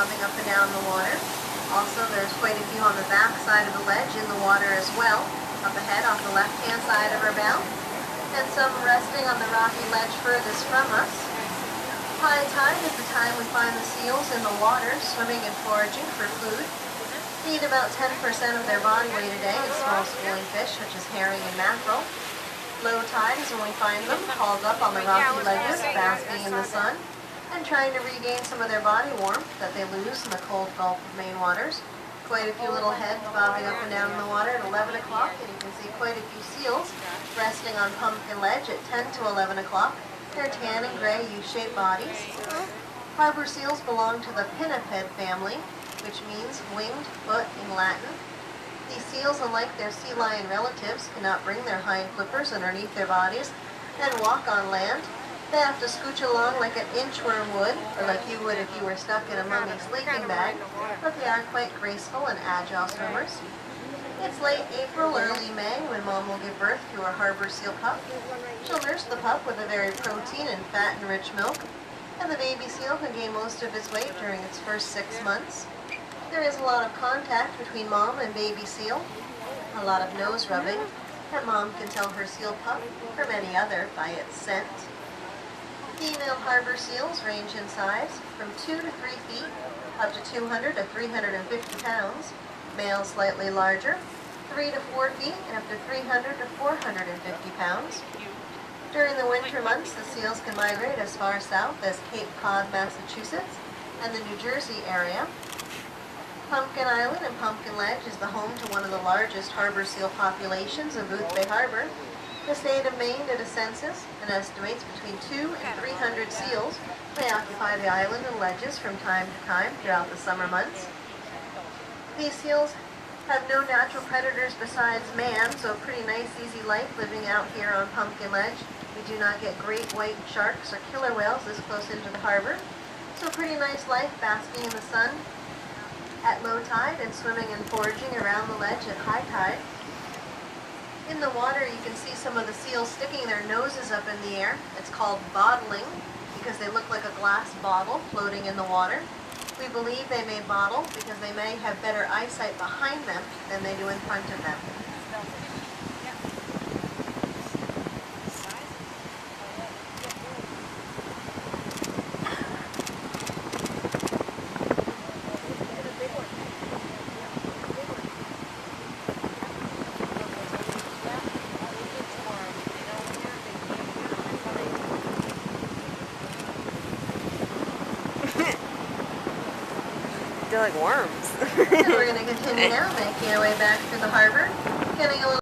bobbing up and down the water. Also, there's quite a few on the back side of the ledge in the water as well, up ahead off the left-hand side of our bow, and some resting on the rocky ledge furthest from us. High tide is the time we find the seals in the water, swimming and foraging for food. They eat about 10% of their body weight a day in small schooling fish such as herring and mackerel. Low tide is when we find them hauled up on the rocky ledges, basking in the sun, and trying to regain some of their body warmth that they lose in the cold Gulf of Maine waters. Quite a few little heads bobbing up and down in the water at 11 o'clock, and you can see quite a few seals resting on Pumpkin Ledge at 10 to 11 o'clock. They're tan and gray U-shaped bodies. Harbor seals belong to the pinniped family, which means winged foot in Latin. These seals, unlike their sea lion relatives, cannot bring their hind flippers underneath their bodies and walk on land. They have to scooch along like an inchworm would, or like you would if you were stuck in a mummy's sleeping bag, but they are quite graceful and agile swimmers. It's late April, early May when Mom will give birth to her harbor seal pup. She'll nurse the pup with a very protein and fat and rich milk, and the baby seal can gain most of its weight during its first 6 months. There is a lot of contact between Mom and baby seal, a lot of nose rubbing, and Mom can tell her seal pup from any other by its scent. Female harbor seals range in size from 2 to 3 feet, up to 200 to 350 pounds. Males slightly larger, 3 to 4 feet, and up to 300 to 450 pounds. During the winter months, the seals can migrate as far south as Cape Cod, Massachusetts, and the New Jersey area. Pumpkin Island and Pumpkin Ledge is the home to one of the largest harbor seal populations in Boothbay Harbor. The state of Maine did a census and estimates between 200 and 300 seals may occupy the island and ledges from time to time throughout the summer months. These seals have no natural predators besides man, so a pretty nice, easy life living out here on Pumpkin Ledge. We do not get great white sharks or killer whales this close into the harbor, so a pretty nice life basking in the sun at low tide and swimming and foraging around the ledge at high tide. In the water, you can see some of the seals sticking their noses up in the air. It's called bottling because they look like a glass bottle floating in the water. We believe they may bottle because they may have better eyesight behind them than they do in front of them. They're like worms. And we're going to continue now, making our way back through the harbor, getting a little